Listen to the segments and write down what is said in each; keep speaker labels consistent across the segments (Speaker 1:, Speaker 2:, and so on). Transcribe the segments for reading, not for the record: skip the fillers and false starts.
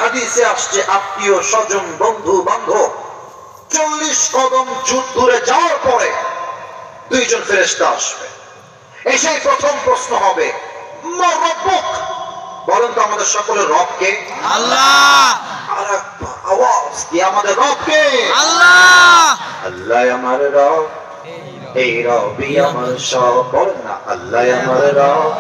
Speaker 1: হাদিসে আসছে আত্মীয় স্বজন বন্ধু বান্ধব 40 কদম দূরে যাওয়ার পরে দুইজন ফেরেশতা আসবে। এসে প্রথম প্রশ্ন হবে মা রব্বুক, বলেন তো আমাদের সকলের রব কে?
Speaker 2: আল্লাহ।
Speaker 1: আর আওয়াজ দিয়ে আমাদের রব কে?
Speaker 2: আল্লাহ।
Speaker 1: আল্লাহ আমার রব, এই রবই আমার সব। বলেন না আল্লাহ আমার রব,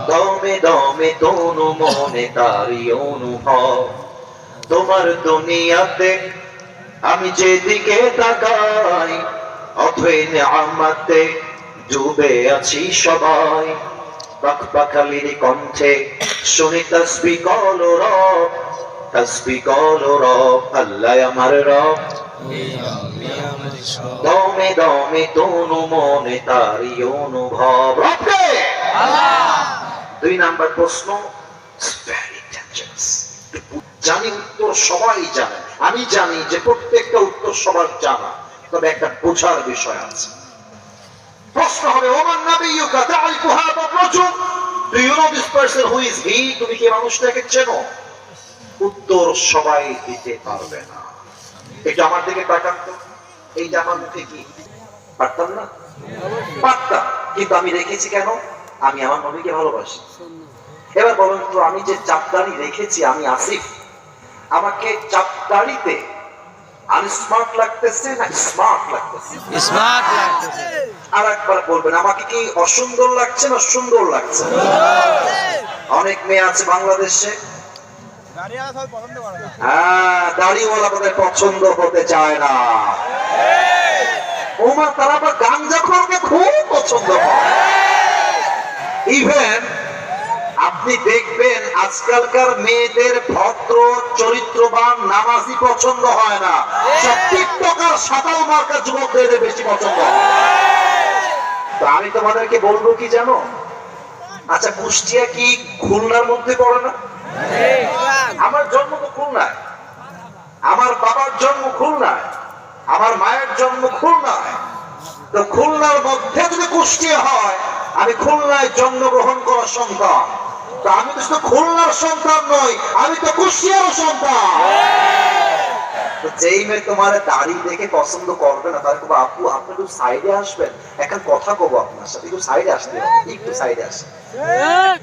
Speaker 1: দমে দমে তনু মনে তারি অনুভব। তোমার দুনিয়াতে আমি যেদিকে তাকাই অথই নিয়ামতে ডুবে আছি সবাই। পাখপাখালির কণ্ঠে শুনি তাসবিহ করো রব, তাসবিহ করো রব। আল্লাহ আমার রব, দমে দমে তনু মনে তারি অনুভব। রব কে? আল্লাহ। 2 নাম্বার প্রশ্ন, ভেরি ডেঞ্জারাস। জানি উত্তর সবাই জানে, আমি জানি যে প্রত্যেকটা উত্তর সবার জানা, তবে একটা বোঝার বিষয় আছে। প্রশ্ন হবে ওমান নাবিয়ুকা তারিফু হাদা রাজুল, do you know this person who is he? তুমি কি মানুষটাকে চেনো? উত্তর সবাই দিতে পারবে না। এটা আমার দিকে তাকান তো, এইটা আমার মুখে কি? পারতাম না? পারতাম, কিন্তু আমি রেখেছি কেন? আমি আমার নবীকে ভালোবাসি। এবার বলুন তো, আমি যে চাপদাড়ি রেখেছি, আমি আসিফ, আমাকে চাপদাড়িতে আনস্মার্ট লাগতেছে না স্মার্ট লাগতেছে?
Speaker 2: স্মার্ট লাগতেছে।
Speaker 1: আর একবার বলবেন, আমাকে কি অসুন্দর লাগছে না সুন্দর লাগছে? অনেক মেয়ে আছে বাংলাদেশে, হ্যাঁ, দাড়িওয়ালা তাদের পছন্দ হতে চায় না। ওমা, তারা আবার গাঞ্জাখোরকে খুব পছন্দ করে। ইভেন আপনি দেখবেন আজকালকার মেয়েদের ভদ্র চরিত্রবান নামাজি পছন্দ হয় না, সব টিকটকার সাতাল মার্কা যুবকদের বেশি পছন্দ হয়। তো আমি তোমাদেরকে বলবো কি জানো? আচ্ছা, কুষ্টিয়া কি খুলনার মধ্যে পড়ে না? আমার জন্ম তো খুলনায়, আমার বাবার জন্ম খুলনায়, আমার মায়ের জন্ম খুলনায়। তো খুলনার মধ্যে যদি কুষ্টিয়া হয়, আমি খুলনায় জন্মগ্রহণ করার সন্তান। তো আমি তো শুধু খুলনার সন্তান নই, আমি তো কুষ্টিয়ার সন্তান। তো যেই মেয়ে তোমার দাড়ি দেখে পছন্দ করবে না, তার খুব আপু আপনি একটু সাইডে আসবেন, এখন কথা কব আপনার সাথে, একটু সাইডে আসতে হবে, একটু সাইডে আসে।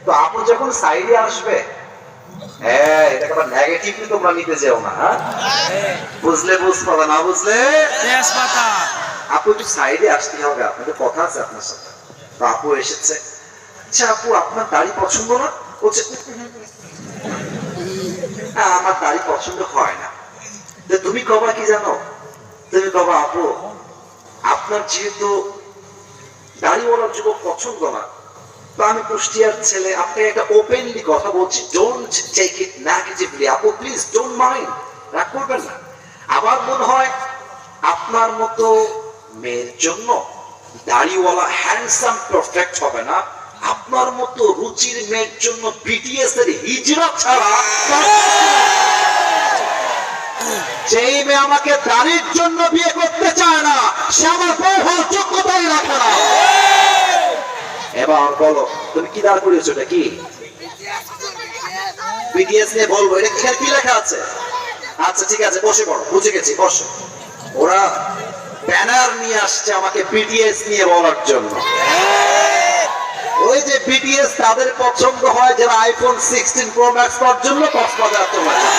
Speaker 1: তো আপু যখন সাইডে আসবে, হ্যাঁ, এটাকে আবার নেগেটিভলি তোমরা নিতে যেও না, হ্যাঁ? বুঝলে বুঝবা, না বুঝলে আপু একটু সাইডে আসতে হবে, আপনাদের কথা আছে আপনার সাথে। তো আপু এসেছে, আচ্ছা আপু আপনার দাড়ি পছন্দ না? বলছে আমার দাড়ি পছন্দ হয় না। তুমি কবা কি জানো? তুমি কবা আপু আপনার যেহেতু দাড়িওয়ালার যুবক পছন্দ না, তো আমি কুষ্টিয়ার ছেলে, আপনি একটা ওপেনলি কথা বলছি, ডোন্ট টেক ইট নেগেটিভলি। আপু প্লিজ ডোন্ট মাইন্ড, রাগ করবেন না। আমার মনে হয় আপনার মতো মেয়ের জন্য দাড়িওয়ালা হ্যান্ডসাম পারফেক্ট হবে না, আপনার মতো রুচির মেয়ের জন্য বিটিএস এর হিজরত ছাড়া। যেই মেয়ে আমাকে দাড়ির জন্য বিয়ে করতে চায় না, সে আমার বউ হওয়ার যোগ্যতাই রাখে না। এবার বলো, তুমি কি দাঁড় করিয়েছো? এটা কি বিটিএস নিয়ে বলবো? এটা কি লেখা আছে? আচ্ছা ঠিক আছে, বসে পড়ো, বুঝে গেছি, বসো। ওরা ব্যানার নিয়ে আসছে আমাকে বিটিএস নিয়ে বলার জন্য। ওই যে বিটিএস তাদের পছন্দ হয় যারা আইফোন 16 প্রো ম্যাক্স পাওয়ার জন্য কক্সবাজার চলে যায়।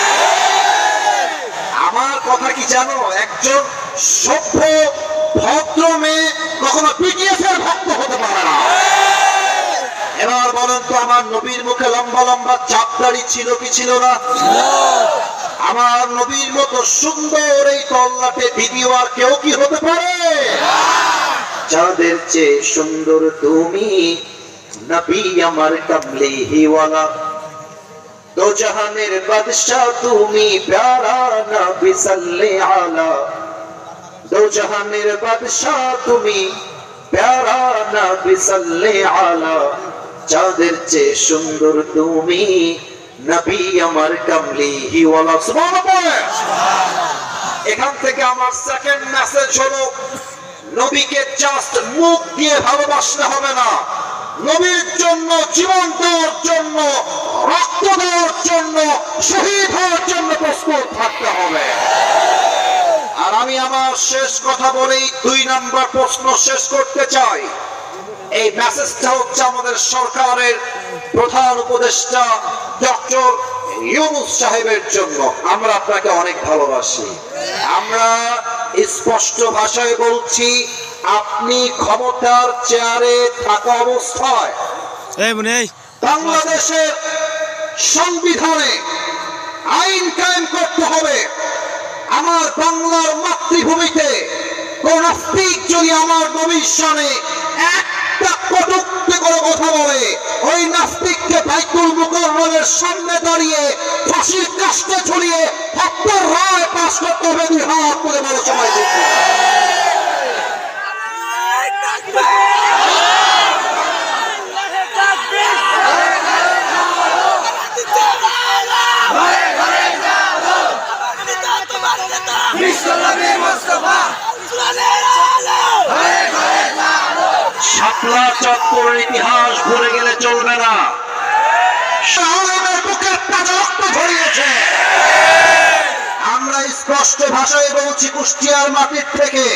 Speaker 1: আমার কথা কি জানো? একজন সভ্য ভদ্র মেয়ে কখনো বিটিএস এর ভক্ত হতে পারে না। এবার বলেন তো, আমার নবীর মুখে লম্বা লম্বা চাপ দাড়ি ছিল কি ছিল না? আমার নবীর মতো সুন্দর এই তল্লাটে ভিডিও আর কেউ কি হতে পারে? যাদের চেয়ে সুন্দর তুমি, নবী আমার কামলিওয়ালা, দো জাহানের বাদশাহ তুমি, প্যারা নবী সাল্লে আলা। দো জাহানের বাদশাহ তুমি, প্যারা নবী সাল্লে আলা। যাদের চেয়ে সুন্দর তুমি, নবী আমার কামলিওয়ালা। সুবহানাল্লাহ। এখান থেকে আমার সেকেন্ড মেসেজ হলো, নবীকে জাস্ট মুখ দিয়ে ভালোবাসলে হবে না, নবীর জন্য জীবন দেওয়ার জন্য, রক্ত দেওয়ার জন্য শহীদ হওয়ার জন্য প্রস্তুত থাকতে হবে। আর আমি আমার শেষ কথা বলেই 2 নাম্বার প্রশ্ন শেষ করতে চাই। এই মেসেজটা হচ্ছে আমাদের সরকারের প্রধান উপদেষ্টা ডক্টর ইউনূস সাহেবের জন্য। আমরা আপনাকে অনেক ভালোবাসি। আমরা স্পষ্ট ভাষায় বলছি, আপনি ক্ষমতার চেয়ারে থাকা অবস্থায়
Speaker 2: এই মনে এই
Speaker 1: বাংলাদেশের সংবিধানে আইন কায়েম করতে হবে। আমার বাংলার মাতৃভূমিতে কোন নাস্তিক যদি আমার নবীর শানে একটা কটূক্তি করে কথা বলে, ওই নাস্তিককে বাইতুল মুকাররমের সামনে দাঁড়িয়ে ফাঁসির কাস্টে ঝুলিয়ে হত্যার রায় পাশ করতে হবে। 2 হাত করে বড় সময় দিচ্ছে। শাপলা চত্বরের ইতিহাস ভুলে গেলে চলবে না। শাহজালালের বুকের তাজা রক্ত ঝরিয়েছে। আমরা স্পষ্ট ভাষায় বলছি, কুষ্টিয়ার মাটির থেকে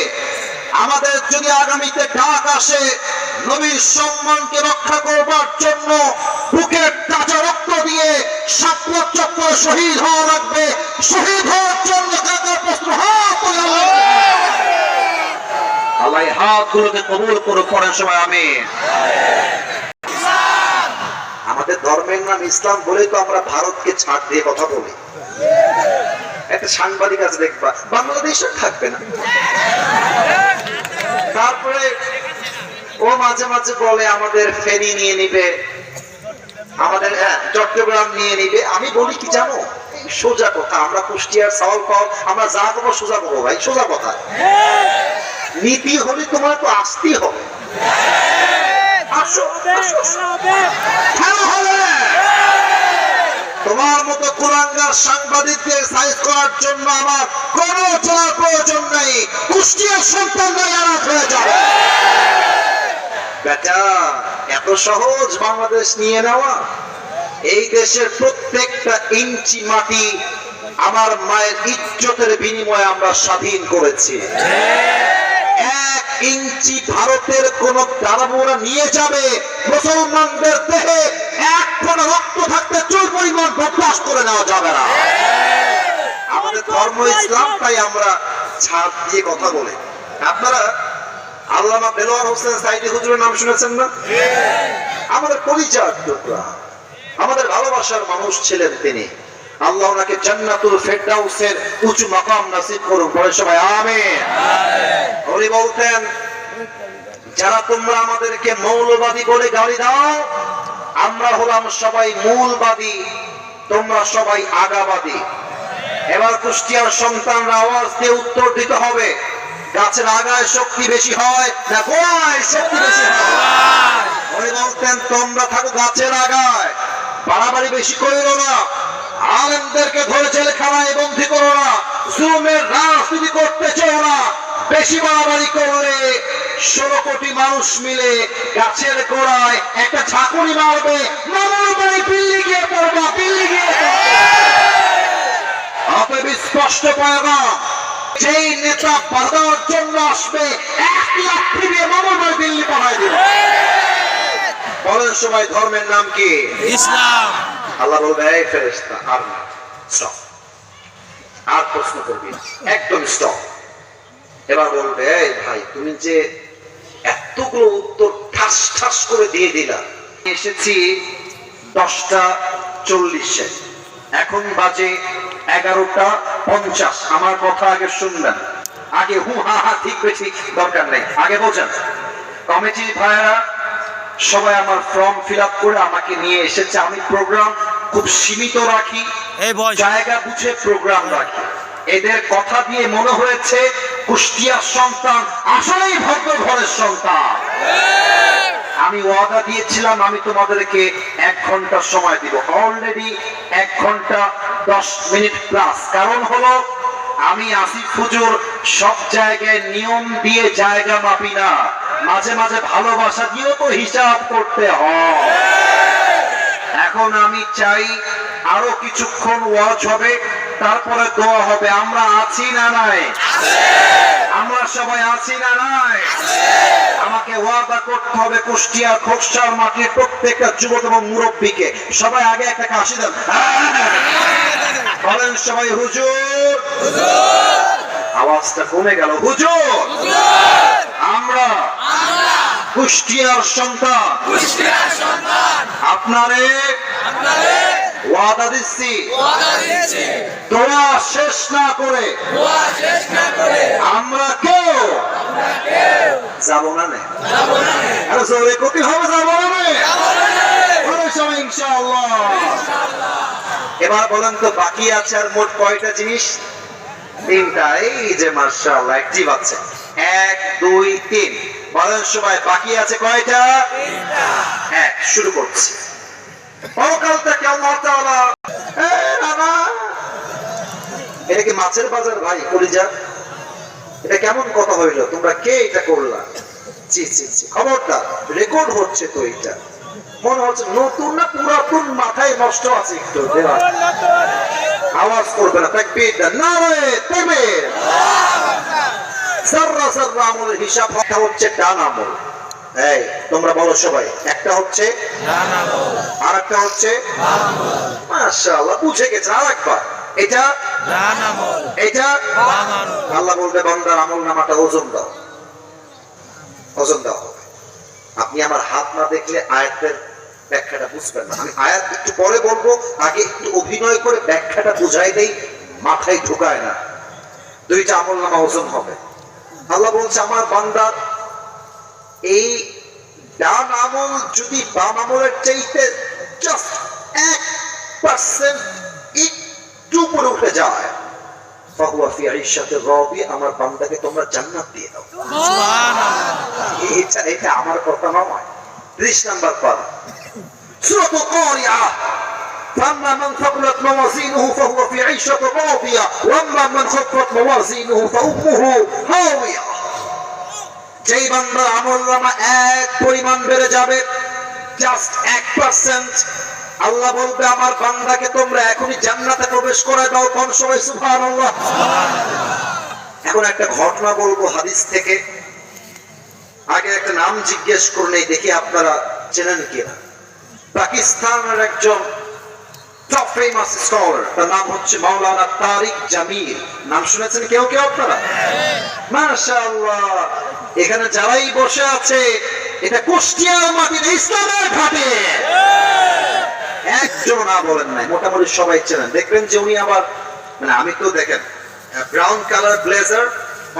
Speaker 1: আমাদের যদি আগামীতে ডাক আসে নবীর সম্মানকে রক্ষা করবার জন্য বুকের তাজা রক্ত দিয়ে শাপলা চত্বর শহীদ হওয়া লাগবে। শহীদ হওয়ার জন্য কাকার প্রশ্ন হাত আল্লাহ হাতগুলোকে কবুল করে পড়েন সবাই আমিন। আমাদের ধর্মের নাম ইসলাম বলেই তো আমরা ভারতকে ছাড় দিয়ে কথা বলি। একটা সাংবাদিক আছে দেখবা, বাংলাদেশে থাকবে না। তারপরে ও মাঝে মাঝে বলে আমাদের ফেনী নিয়ে নিবে, আমাদের চট্টগ্রাম নিয়ে নিবে। আমি বলি কি জানো, সোজা কথা, আমরা কুষ্টিয়ার চাউল পাও, আমরা যা পাবো সোজা পাবো ভাই, সোজা কথা। নীতি হলে তোমার তো আসতেই হবে। তোমার মতো কুলাঙ্গার সাংবাদিকদের সাইজ করার জন্য আমার কোনো চলার প্রয়োজন নেই। কুষ্টিয়ার সন্তানরা আরাম হয়ে যাবে। বেটা, এত সহজ বাংলাদেশ নিয়ে নেওয়া? এই দেশের প্রত্যেকটা ইঞ্চি মাটি আমার মায়ের ইজ্জতের বিনিময়ে আমরা স্বাধীন করেছি। 1 ইঞ্চি ভারতের কোন দালামোরা নিয়ে যাবে, মুসলমানদের দেহে 1 ফোঁটা রক্ত থাকতে চুল পরিমাণ বরদাস্ত করে নেওয়া যাবে না। আমাদের ধর্ম ইসলাম, তাই আমরা ছাড় দিয়ে কথা বলি। আপনারা আল্লামা দেলোয়ার হোসেন সাইদি হুজুরের নাম শুনেছেন না? আমাদের পরিচয় টুকরা, আমাদের ভালোবাসার মানুষ ছিলেন তিনি। আল্লাহ ওনাকে জান্নাতুল ফেরদাউসের উঁচু মাকাম নসিব করুন। পরে সবাই আমিন। উনি বলতেন, যারা তোমরা আমাদেরকে মৌলবাদী বলে গালি দাও, আমরা হলাম সবাই মূলবাদী, তোমরা সবাই আগাবাদী। এবার কুষ্টিয়ার সন্তানরা আওয়াজ দিয়ে উত্তর দিতে হবে, গাছের আগায় শক্তি বেশি হয় না গোড়ায় শক্তি বেশি হয়? উনি বলতেন, তোমরা থাকো গাছের আগায়, বাড়াবাড়ি বেশি করিল না, আলেমদেরকে ধরে জেলখানায় বন্দী করো না, জুলুমের রাজনীতি করতে চাও না। বেশি বাড়াবাড়ি করলে 16 কোটি মানুষ মিলে গাছের গোড়ায় একটা ঝাঁকুনি মারবে, মামার বাড়ি বিল্লি গিয়ে পড়বা, বিল্লি গিয়ে অতএব স্পষ্ট পয়গাম, যেই নেতা বাধার জন্য আসবে 1 লাখ দিয়ে মামার বাড়ি দিল্লি পাঠায় দিবে। বলেন সবাই, ধর্মের নাম কি?
Speaker 2: ইসলাম।
Speaker 1: আল্লাহ বলবে, এই ফেরেশতা, আর না, স্টপ, আর প্রশ্ন করবি না, একদম স্টপ। এবার বলবে, এই ভাই, তুমি যে এতগুলো উত্তর ঠাস ঠাস করে দিয়ে দিলা, এসেছি 10:40, এখন বাজে 11:50। আমার কথা আগে শুনবেন, আগে হু হা হা ঠিক বেশি দরকার নেই, আগে বোঝেন। কমিটি ভাইরা সবাই আমার ফর্ম ফিল আপ করে আমাকে নিয়ে এসেছে। আমি প্রোগ্রাম খুব সীমিত রাখি, জায়গা বুঝে প্রোগ্রাম রাখি। এদের কথা দিয়ে মনে হয়েছে কুষ্টিয়ার সন্তান আসলেই ভদ্র ঘরের সন্তান। আমি ওয়াদা দিয়েছিলাম আমি তোমাদেরকে 1 ঘন্টা সময় দিব, অলরেডি 1 ঘন্টা 10 মিনিট প্লাস। কারণ হলো, আমি আসিফ হুজুর সব জায়গায় নিয়ম দিয়ে জায়গা মাপি না, মাঝে মাঝে ভালোবাসা দিয়েও তো হিসাব করতে হয়। এখন আমি চাই আরো কিছুক্ষণ ওয়াজ হবে, তারপরে দোয়া হবে। আমরা আছি না নাই? আমরা সবাই আছি না নাই? আমাকে ওয়াদা করতে হবে কুষ্টিয়া খোকসার মাটির প্রত্যেকটা যুবক এবং মুরব্বীকে, সবাই আগে একটা কাশি দেন, বলেন সবাই হুজুর। আওয়াজটা কমে গেল। হুজুর, আমরা কুষ্টিয়ার সন্তান, আপনারে ওয়াদা দিচ্ছি, দোয়া শেষ না করে আমরা কেউ যাবো না। আরে জোরে কপি হবে, যাবো না সবাই ইনশাআল্লাহ। এবার বলেন তো বাকি আছে আর মোট কয়টা জিনিস? তিনটা। এই যে মাশাআল্লাহ অ্যাক্টিভ আছে। 1 2 3 বলেন সবাই বাকি আছে কয়টা? হ্যাঁ, শুরু করছি। পরকাল থেকে আল্লাহ তাআলা, নানা এটা কি মাছের বাজার ভাই কলিজা? এটা কেমন কথা হইলো? তোমরা কে এটা করলা? জি জি জি, খবরদার, রেকর্ড হচ্ছে তো। এটা মনে হচ্ছে নতুন না পুরাতন, মাথায় নষ্ট আছে একটু। আওয়াজ করবে না, তাকবীর দেন, নারে তাকবীর। সাররা সাররা আমলের হিসাব হচ্ছে ডান আমল। এই তোমরা বলো সবাই, একটা হচ্ছে ডান আমল, আরেকটা হচ্ছে বাম আমল। মাশাআল্লাহ, বুঝে গেছেন। আরেকবার, এটা ডান আমল, এটা বাম আমল। আল্লাহ বলবে বান্দার আমল নামাটা ওজন দাও, ওজন দাও হবে। আপনি আমার হাত না দেখলে আয়াতের ব্যাখ্যাটা বুঝবেন না। আমি আয়াত একটু পরে বলবো, আগে একটু অভিনয় করে ব্যাখ্যাটা বুঝাই দেই, মাথায় ঢুকায় না। দুইটা আমল নামা ওজন হবে। আল্লাহ বলছে আমার বান্দার এই ডান আমল যদি বাম আমলের চাইতে জাস্ট 1% একটু উপরে উঠে যায়, ফাহুয়া ফি আইশাতির রাদিয়া, আমার বান্দাকে তোমরা জান্নাত দিয়ে দাও। সুবহানাল্লাহ। এটা আমার কথা নয়। 30 নাম্বার পারা, সূরাতুল কারিয়া। فأما من ثقلت موازينه فهو في عيشة راضية وأما من خفت موازينه فأمه هاوية। যেই বান্দা আমলনামা এক পরিমাণ বেড়ে যাবে, জাস্ট 1%, আল্লাহ বলবে আমার বান্দাকে তোমরা এখনই জান্নাতে প্রবেশ করে দাও। কোন সবাই সুবহানাল্লাহ। এখন একটা ঘটনা বলবো হাদিস থেকে। আগে একটা নাম জিজ্ঞেস করুন, এই দেখি আপনারা চেনেন কিনা। পাকিস্তানের একজন টপ ফেমাস স্কলার, তার নাম হচ্ছে মাওলানা তারিক জামিল। নাম শুনেছেন কেউ কেউ আপনারা? মাশাআল্লাহ। এখানে যারাই বসে আছে, এটা কুষ্টিয়ার মাটির ইসলামের ঘাটে। একজন না বলেন নাই, মোটামুটি সবাই চেনেন। দেখবেন যে উনি আবার, মানে আমি তো দেখেন brown colour blazer,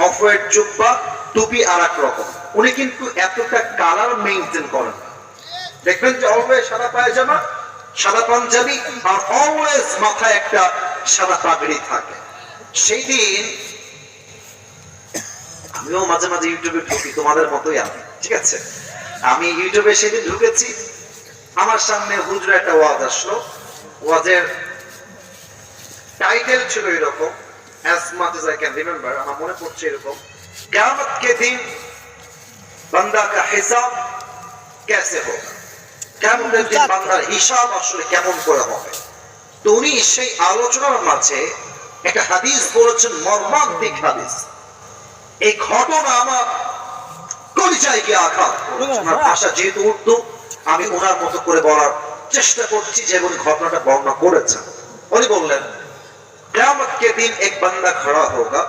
Speaker 1: off white জুব্বা, টুপি আর এক রকম। উনি কিন্তু এতটা কালার মেইনটেইন করেন না। দেখবেন যে অলওয়েজ সাদা পায়জামা, সাদা পাঞ্জাবি, আর অলওয়েজ মাথায় একটা সাদা পাগড়ি থাকে। সেই দিন আমিও মাঝে মাঝে ইউটিউবে ঢুকি, তোমাদের মতোই আমি, ঠিক আছে? আমি ইউটিউবে সেদিন ঢুকেছি, আমার সামনে হুজুর একটা ওয়াজ আসলো। ওয়াজের টাইটেল ছিল এরকম, as much as I can remember, আমার মনে পড়ছে এরকম, কিয়ামত কে দিন বান্দা কা হিসাব कैसे होगा, কিয়ামতের দিন বান্দার হিসাব আসলে কেমন করে হবে। তো উনি সেই আলোচনার মাঝে একটা হাদিস বলেছেন, মর্মান্তিক হাদিস। এই ঘটনা আমার কলিজায় গিয়ে আঘাত করেছে। আমার ভাষা যেহেতু উর্দু, আমি ওনার মতো করে বলার চেষ্টা করছি যে উনি ঘটনাটা বর্ণনা করেছেন। উনি বললেন, कियामत के दिन एक बंदा खड़ा होगा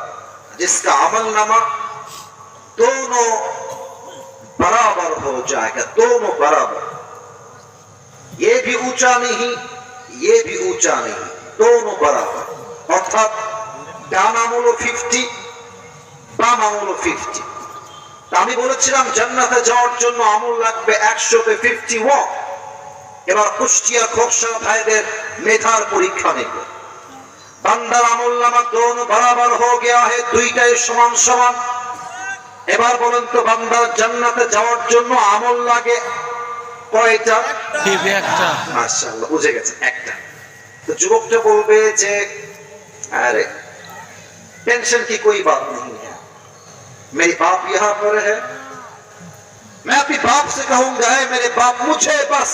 Speaker 1: जिसका अमल नामा दोनों बराबर हो जाएगा, दोनों बराबर, ये भी ऊंचा नहीं ये भी ऊंचा नहीं, दोनों बराबर। अर्थात ডান আমল 50, বাম আমল 50। আমি বলেছিলাম জান্নাতে যাওয়ার জন্য আমল লাগবে 100-তে 51। এবার কুষ্টিয়া খোকসা ভাইদের মেধার পরীক্ষা নেব। বান্দার আমল নামা দোনো বরাবর হয়ে গিয়া হে, দুইটাই সমান সমান। এবার বলেন তো বান্দার জান্নাতে যাওয়ার জন্য আমল লাগে কয়টা? একটা। মাশাআল্লাহ, বুঝে গেছে, একটা। তো যুবকটা বলবে যে আরে टेंशन की कोई बात नहीं है, मेरी बाप यहाँ पर है, मैं अपने बाप से कहूंगा, है मेरे बाप, मुझे बस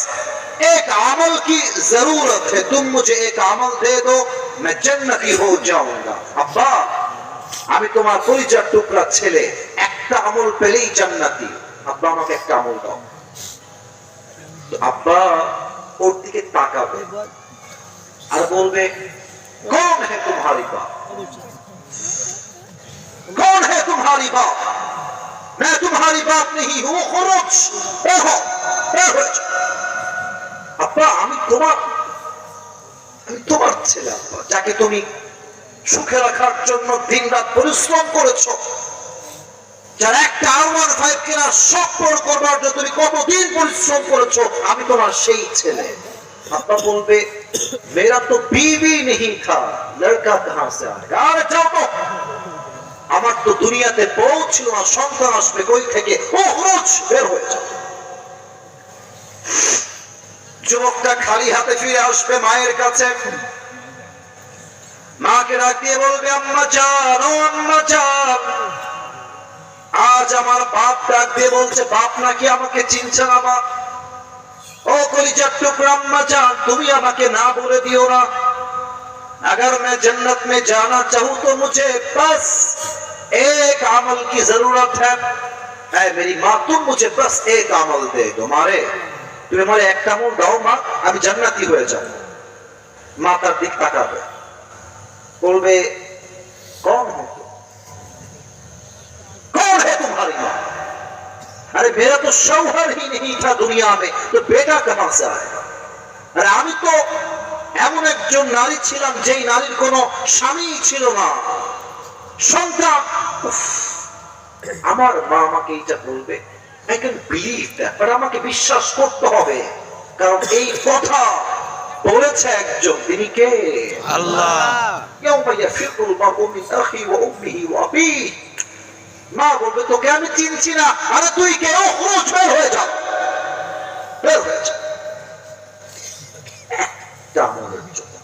Speaker 1: एक अमल की जरूरत है, तुम मुझे एक अमल दे दो, मैं जन्नती हो जाऊंगा। अब्बा, আমি তোমার পরিচয় টুকরা ছেলে, একটা আমল পেলেই জান্নাতি, আব্বা আমাকে একটা আমল দাও। তো আব্বা ওর দিকে তাকাবে আর বলবে, कौन है तुम्हारी बाप, कौन है तुम्हारी बाप, मैं तुम्हारी बाप नहीं हूं, खुरुज বের হও, বের হয়ে যাও। আব্বা আমি তোমার ছেলে আব্বা, যাকে তুমি সুখে রাখার জন্য দিনরাত পরিশ্রম করেছো, যার একটা R15 কেনার শখ পূরণ করবার জন্য তুমি কতদিন পরিশ্রম করেছো, আমি তোমার সেই ছেলে। আব্বা বলবে, मेरा तो बीवी नहीं था, लड़का कहां से आएगा, আরে যাও তো, আমার তো দুনিয়াতে বউ ছিল না, সন্তান আসবে কই থেকে, ও রোজ বের হয়ে যাও। যুবকটা খালি হাতে ফিরে আসবে মায়ের কাছে, মাকে ডাক দিয়ে বলবে, আম্মা জান, ও আম্মা জান, আজ আমার বাপ ডাক দিয়ে বলছে, বাপ নাকি আমাকে চিনছে না মা। ओ कलिजा टुकड़ा अम्मा जान, तुम्ही আমাকে না বলে দিও না, अगर मैं जन्नत में जाना चाहूं तो मुझे बस एक अमल की जरूरत है, ऐ मेरी माँ, तुम मुझे बस एक अमल दे दो, मारे তুমি আমারে একটা আমল দাও মা, আমি জান্নাতি হয়ে যাব। মা তার দিক তাকাবে, বলবে, कौन है तुम, कौन है तुम्हारी माँ, अरे मेरा तो शौहर ही नहीं था दुनिया में, तो बेटा कहां से आएगा, अरे আমি তো এমন একজন নারী ছিলাম যেই নারীর কোনো স্বামী ছিল না, সন্তান। আমার মা আমাকে এটা বলবে, I can believe that, but আমাকে বিশ্বাস করতে হবে, কারণ এই কথা বলেছে একজন, তিনি কে?
Speaker 2: আল্লাহ।
Speaker 1: يوم يفر المرء من أخيه وأمه وأبيه, মা বলবে, তোকে আমি চিনছি না, আরে তুই কে, ও খুরুজ, বের হয়ে যাও, বের হয়ে যাও। একটা আমলের জন্য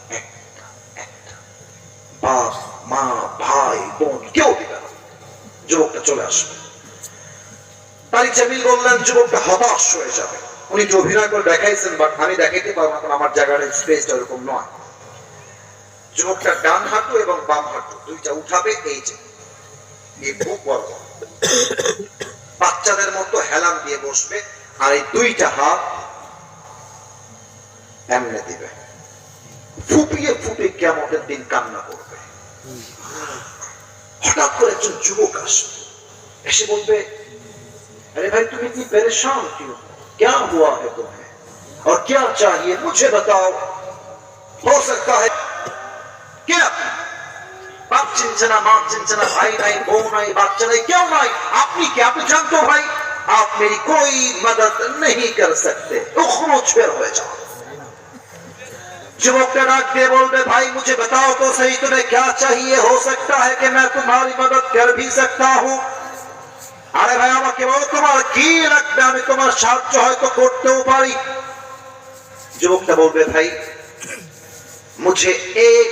Speaker 1: একটা বাপ মা ভাই বোন কেউ দিবে না, যুবকটা চলে আসবে। তারিক জামিল বললেন, যুবকটা হতাশ হয়ে যাবে। উনি যে অভিনয় করে দেখাইছেন, বাট আমি দেখাইতে পারবো না, কারণ আমার জায়গার স্পেসটা এরকম নয়। যুবকটা ডান হাঁটু এবং বাম হাঁটু দুইটা উঠাবে, এই যে এই বুক বড় বাচ্চাদের মতো হেলান দিয়ে বসবে, আর এই দুইটা হাত এমনে দিবে, ফুপিয়ে ফুপিয়ে কিয়ামতের দিন কান্না করবে। হঠাৎ করে একজন যুবক আসবে, এসে বলবে, अरे भाई तुम इतनी परेशान क्यों, क्या हुआ है तुम्हें और क्या चाहिए, मुझे बताओ, हो सकता है क्या बाप चिंता ना, मां चिंता ना, भाई नहीं, बहू नहीं, बच्चा नहीं, क्यों नहीं, आपने क्या, आप जानते हो भाई, आप मेरी कोई मदद नहीं कर सकते, तो खुरुज बेर हो जाओ। যুবকটা ডাক দিয়ে বলবে, भाई मुझे बताओ तो सही, तुम्हें क्या चाहिए, हो सकता है कि मैं तुम्हारी मदद कर भी सकता हूँ। আরে ভাই আমাকে বলো তোমার কি লাগবে, আমি তোমার সাহায্য হয়তো করতেও পারি। যুবকটা বলবে, ভাই मुझे एक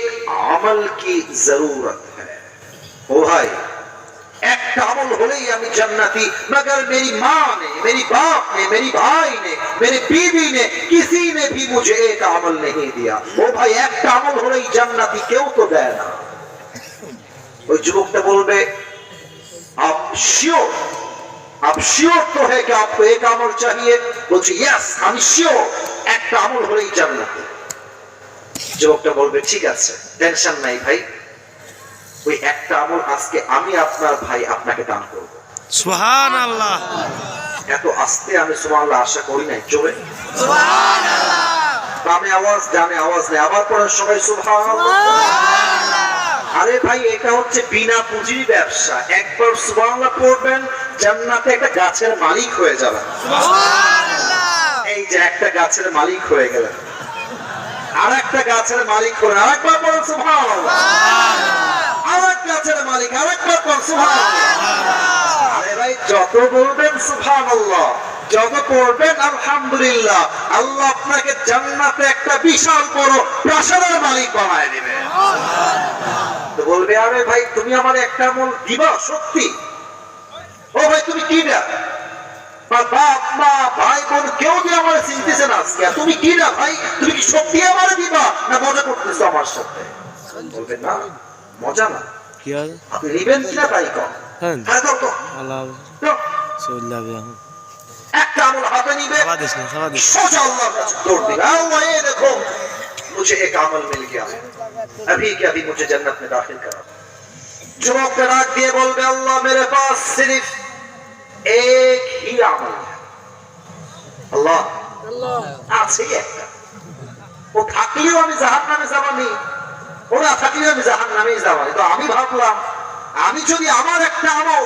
Speaker 1: अमल की जरूरत है, ओ भाई একটা আমল হলেই আমি জান্নাতি, मगर मेरी माँ ने, मेरी बाप ने, मेरी भाई ने, मेरी बीवी ने, किसी ने भी मुझे एक अमल नहीं दिया। ও ভাই একটা আমল হলেই জান্নাতি, কেউ তো দেয় না। ওই যুবকটা বলবে, आप श्योर तो है कि आपको एक अमल चाहिए? বলছি यस, আমি শিওর, একটা আমল হলেই জান্নাতি। যুবকটা বলবে, ঠিক আছে, টেনশন নাই ভাই, ওই একটা আমল আজকে আমি আপনার ভাই আপনাকে দান করব।
Speaker 2: সুবহানাল্লাহ।
Speaker 1: এত আস্তে আমি সুবহানাল্লাহ আশা করি নাই, জোরে সুবহানাল্লাহ, বামে আওয়াজ ডানে আওয়াজ নেই, আবার পড়ে সবাই সুবহানাল্লাহ। আরে ভাই এটা হচ্ছে বিনা পুঁজির ব্যবসা, একবার সুবহানাল্লাহ পড়বেন, জান্নাতে একটা গাছের মালিক হয়ে যাবেন। সুবহানাল্লাহ, এই যে একটা গাছের মালিক হয়ে গেলেন, আর একটা গাছের মালিক হলেন, আরেকবার পড়ুন সুবহানাল্লাহ, আরেক গাছের মালিক, আরেকবার পড়ুন সুবহানাল্লাহ। আরে ভাই যত বলবেন সুবহানাল্লাহ, যত পড়বেন আলহামদুলিল্লাহ, আল্লাহ আপনাকে জান্নাতে একটা বিশাল বড় প্রাসাদের মালিক বানায় দিবে। তো বলবে, আরে ভাই তুমি আমার একটা আমল দিবা সত্যি? ও ভাই তুমি কি না, বা বাপ মা ভাই বোন কেউ দিয়ে আমার চিনতেছে না আজকে। তুমি কি না ভাই, তুমি কি সত্যি আমার দিবা না মজা করতেছো আমার সাথে? বলবেন না, মজা না।
Speaker 2: কি আছে?
Speaker 1: আপনি নিবেন কিনা তাই কম।
Speaker 2: হ্যাঁ
Speaker 1: হ্যাঁ দাও তো,
Speaker 2: আল্লাহ
Speaker 1: দাও।
Speaker 2: সল্লাহ এখন
Speaker 1: একটা আমল হাতে নিবে,
Speaker 2: খাওয়া দিস না খাওয়া দিস
Speaker 1: सोचा अल्लाह का दौड़ दिया। अल्लाह ये देखो मुझे एक अमल मिल गया है, अभी के अभी मुझे जन्नत में दाखिल करा। जुमों के डाक दिए बोलबे अल्लाह मेरे पास सिर्फ एक ही अमल है। अल्लाह আছে একটা, ও থাকলেও আমি জাহান্নামে যাবানি, ও না থাকলেও আমি জাহান্নামেই যাবানি। তো আমি ভাবলাম আমি যদি আমার একটা আমল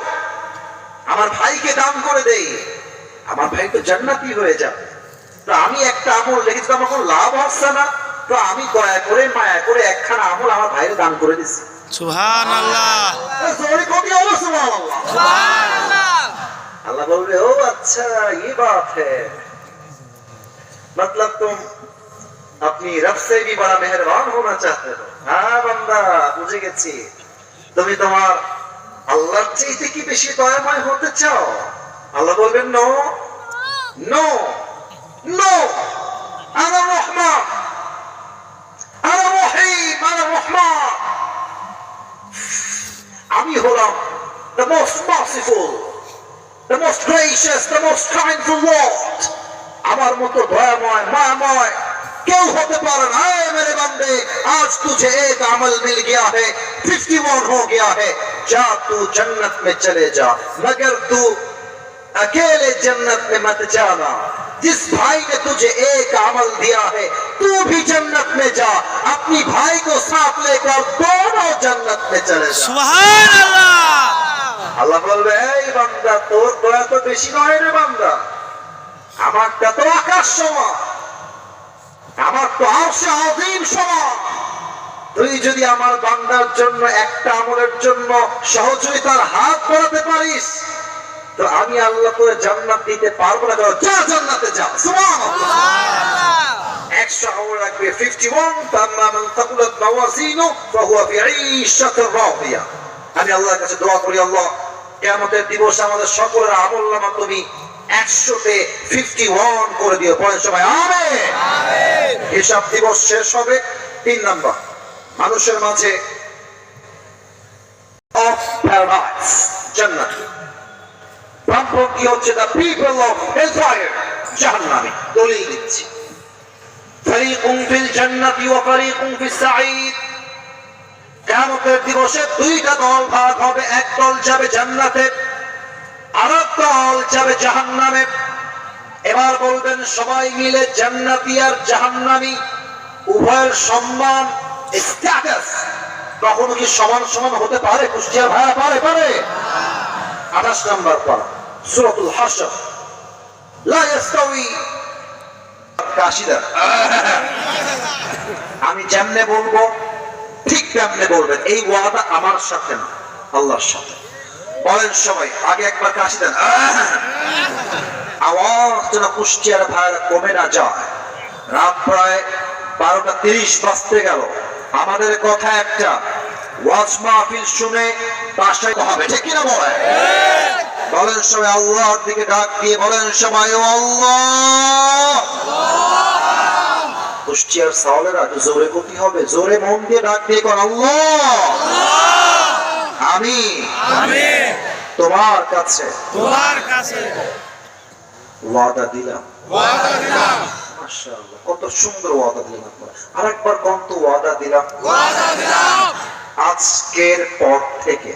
Speaker 1: আমার ভাইকে দান করে দেই, আমার ভাই তো জান্নাতি হয়ে যাবে। তো আমি একটা আমল রেখেছি, আমার কোনো লাভ হচ্ছে না, তো আমি দয়া করে মায়া করে একখানা আমল আমার ভাইয়ের দান করে দিচ্ছি।
Speaker 2: সুবহানাল্লাহ
Speaker 1: জোরে কোটি আওয়াজ সুবহানাল্লাহ। अल्लाह बोल रहे हो अच्छा ये बात है, मतलब तुम अपनी रब से भी बड़ा मेहरबान होना चाहते हो। हाँ बंदा বুঝে গেছি, তুমি তোমার আল্লাহর চাইতে কি বেশি দয়াময় হতে চাও? আল্লাহ বলবেন নো নো নো, আনা রহমান আনা রহিম আনা রহমান, আমি হলাম the most merciful, the most gracious, the most kindful Lord। আমার মতো দয়াময় মায়াময় কেউ হতে পারে না। ऐ मेरे बंदे आज तुझे एक अमल मिल गया है, 51 हो गया है, जा तू जन्नत में चले जा, मगर तू अकेले जन्नत में मत जाना। जिस भाई ने तुझे एक अमल दिया है तू भी जन्नत में जा, अपनी भाई को साथ लेकर दोनों जन्नत में चले जा।
Speaker 2: সুবহানাল্লাহ
Speaker 1: আল্লাহ বলবে এই বান্দা তোর দয়া তো বেশি নয় রে বান্দা, আমারটা তো আকাশ সমান, আমার তো আরশে আযীম সমান। তুই যদি আমার বান্দার জন্য একটা আমলের জন্য সহযোগিতার হাত বাড়াতে পারিস তো আমি আল্লাহ তোরে জান্নাত দিতে পারবো না। যা জান্নাতে যা। সুবহানাল্লাহ। 100 আমল রাখবে 51, ফাম্মা মান তাকুলাত মাওয়াজিনু ফাহুয়া ফি ঈশাতির রাদিয়া। আমি আল্লাহর কাছে দোয়া করি আল্লাহ কিয়ামতের দিবসে আমাদের সকলের আমলনামা তুমি 100-তে 51 করে দিও। পরে সবাই আমিন। হিসাব দিবস শেষ হবে 3 নাম্বার মানুষের মাঝে অফ প্যারাডাইস জান্নাত, বামপন্থী হচ্ছে দ্য পিপল অফ হেলফায়ার জাহান্নামী। দলিল দিচ্ছি ফারিকুম ফিল জান্নাতি ওয়া ফারিকুম ফিস সাঈদ। কিয়ামতের দিবসে দুইটা দল ভাগ হবে, এক দল যাবে জান্নাতে আর এক দল যাবে জাহান্নামে। এবার বলবেন সবাই মিলে জান্নাতি আর জাহান্নামী উভয়ের সম্মান স্ট্যাটাস কখনো কি সমান সমান হতে পারে? কুষ্টিয়া ভাইয়া পারে? পারে। 28 নম্বর পারা সূরাতুল হাশর, লা ইস্তাউই কাশিদা। আমি যেমনে বলবো ঠিক তেমনে বলবেন, এই ওয়াদা আমার সাথে না আল্লাহর সাথে। বলেন সবাই আগে একবার কাশি দেন, আওয়াজ যেন কুষ্টিয়ার ভাইয়ের কমে না যায়। রাত প্রায় 12:30 বাজতে গেল, আমাদের কথা একটা, ওয়াজ মাহফিল শুনে বাসায় হবে, ঠিক কিনা বলেন? বলেন সবাই আল্লাহর দিকে ডাক দিয়ে বলেন সবাই ও আল্লাহ। কুষ্টিয়ার সাওয়ালেরা জোরে গতি হবে, জোরে মন দিয়ে ডাক দিয়ে কর আল্লাহ। আমি তোমার কাছে ওয়াদা দিলাম। মাশাআল্লাহ, কত সুন্দর ওয়াদা দিলাম আপনারা। আরেকবার কোন তো ওয়াদা দিলাম। আজকের পর থেকে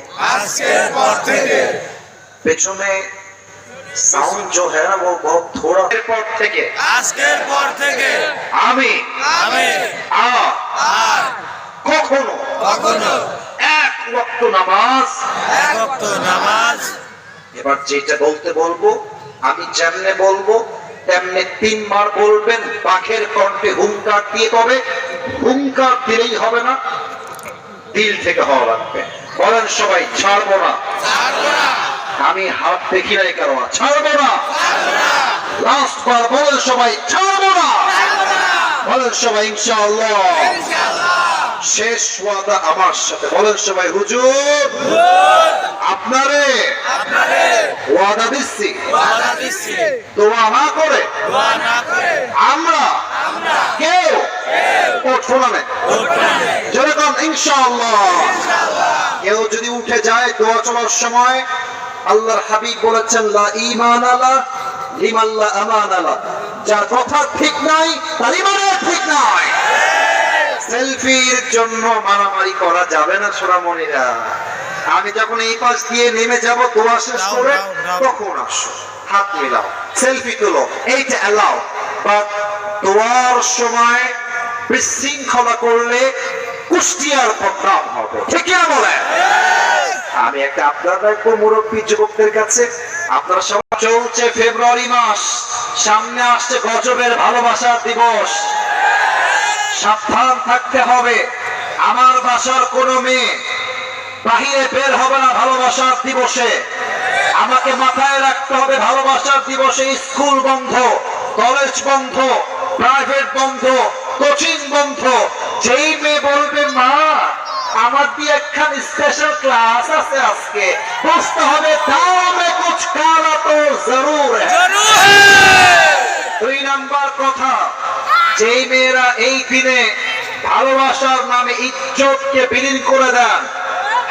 Speaker 1: পেছনে साउंड जो है ना वो बहुत थोड़ा। पर থেকে
Speaker 2: আজকের পর থেকে
Speaker 1: আমি
Speaker 2: আর
Speaker 1: কখনো এক ওয়াক্ত নামাজ
Speaker 2: এক ওয়াক্ত নামাজ।
Speaker 1: এবার যেটা বলতে বলবো আমি যেমনে বলবো তেমনি 3 বার বলবেন, পাখের কণ্ঠে হুঙ্কার দিয়ে। কবে হুঙ্কার দিলেই হবে না, দিল থেকে হওয়া লাগবে। বলেন সবাই ছাড়বো না। আমি হাত দেখি নাই কারো, ছাড়বো না। লাস্ট বার বলেন সবাই ছাড়বো না। বলেন সবাই ইনশাআল্লাহ। শেষ ওয়াদা আমার সাথে, বলেন সবাই হুজুর আপনারে ওয়াদা দিচ্ছি দোয়া না করে আমরা কেউ ওঠ ফোলানে যেরকম ইনশাআল্লাহ। কেউ যদি উঠে যায় দোয়া চলার সময়, আল্লাহর হাবিব বলেছেন লা ঈমান আলা লিমান লা আমান আলা, যার কথা ঠিক নাই তার ঈমানের ঠিক নাই। সেলফির জন্য মারামারি করা যাবে না সোনামণিরা। আমি যখন এই পাশ দিয়ে নেমে যাব দোয়া শেষ করে তখন আসো, হাত মিলাও, সেলফি তুলো, এইটা অ্যালাউ। বাট দোয়ার সময় বিশৃঙ্খলা করলে কুষ্টিয়ার বদনাম হবে, ঠিক কিনা বলেন? আমি একটা আপনার রাখবো মুরব্বী যুবকদের কাছে, আপনারা সবাই, চলছে ফেব্রুয়ারি মাস, সামনে আসছে গজবের ভালোবাসার দিবস, সাবধান থাকতে হবে। আমার বাসার কোনো মেয়ে বাহিরে বের হবে না ভালোবাসার দিবসে। আমাকে মাথায় রাখতে হবে ভালোবাসার দিবসে স্কুল বন্ধ, কলেজ বন্ধ, প্রাইভেট বন্ধ, কোচিং বন্ধ। যেই মেয়ে বলবে মা আমার দিয়ে একখান স্পেশাল ক্লাস আছে আজকে, বুঝতে হবে দামে কুছ কালা তো জরুর হ্যায়। 2 নাম্বার কথা, যেই মেয়েরা এই দিনে ভালোবাসার নামে ইজ্জতকে বিলীন করে দেন,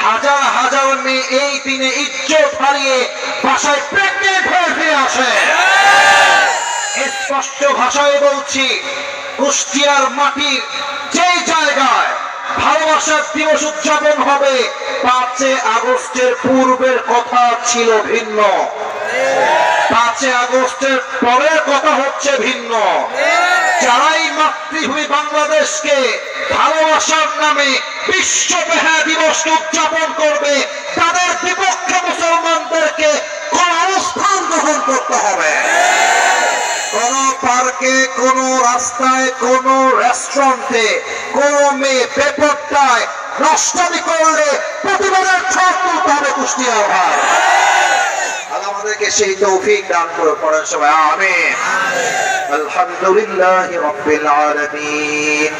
Speaker 1: হাজার হাজার মেয়ে এই দিনে ইজ্জত হারিয়ে বাসায় প্রেগনেন্ট হয়ে ফিরে আসে। স্পষ্ট ভাষায় বলছি, কুষ্টিয়ার মাটির যেই জায়গায় ভালোবাসার দিবস উদযাপন হবে 5 আগস্টের পূর্বের কথা ছিল ভিন্ন, 5 আগস্টের পরের কথা হচ্ছে ভিন্ন। যারাই মাতৃভূমি বাংলাদেশকে ভালোবাসার নামে বিশ্ব বেহা দিবস উদযাপন করবে, তাদের বিপক্ষে মুসলমানদেরকে কোন অবস্থান গ্রহণ করতে হবে। কোন পার্কে, কোন রাস্তায়, কোন রেস্টুরেন্টে কোন মেয়ে বেপরদায় নষ্টামি করলে প্রতিবাদের ছক তুলতে হবে কুষ্টিয়ার ভাই। আল্লাহ আমাদেরকে সেই তৌফিক দান করে, পড়েন সবাই আমিন। আলহামদুলিল্লাহি রাব্বিল আলামিন,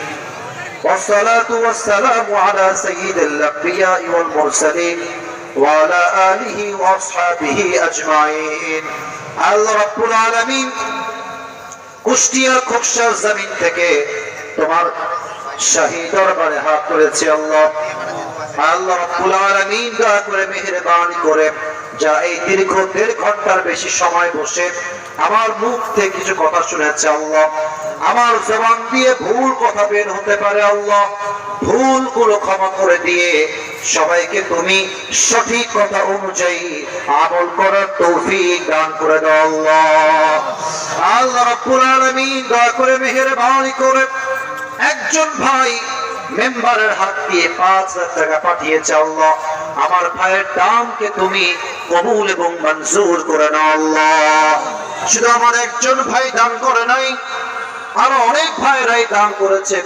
Speaker 1: والصلاة والسلام على سيد الأنبياء والمرسلين وعلى آله وأصحابه أجمعين। আল্লাহ রাব্বুল আলামিন কুষ্টিয়ার খোকসার জমিন থেকে তোমার শাহী দরবারে হাত করেছে আল্লাহ। আল্লাহ রাব্বুল আলামিন দয়া করে মেহেরবানি করে যা এই দীর্ঘ 1.5 ঘন্টার বেশি সময় বসে আমার মুখ থেকে কিছু কথা শুনেছে আল্লাহ, আমার জবান দিয়ে ভুল কথা বের হতে পারে আল্লাহ, ভুলগুলো ক্ষমা করে দিয়ে সবাইকে তুমি সঠিক কথা অনুযায়ী আমল করার তৌফিক দান করে দাও আল্লাহ। আল্লাহ রাব্বুল আলামিন দয়া করে মেহেরবানি করে একজন ভাই মেম্বারের হাত দিয়ে 5,000 টাকা পাঠিয়েছে আল্লাহ, আমার ভাইয়ের দামকে তুমি কবুল এবং মঞ্জুর করে নাও আল্লাহ। শুধু আমার একজন ভাই দান করে নাই, আরো অনেক ভাইরাই দান করেছে।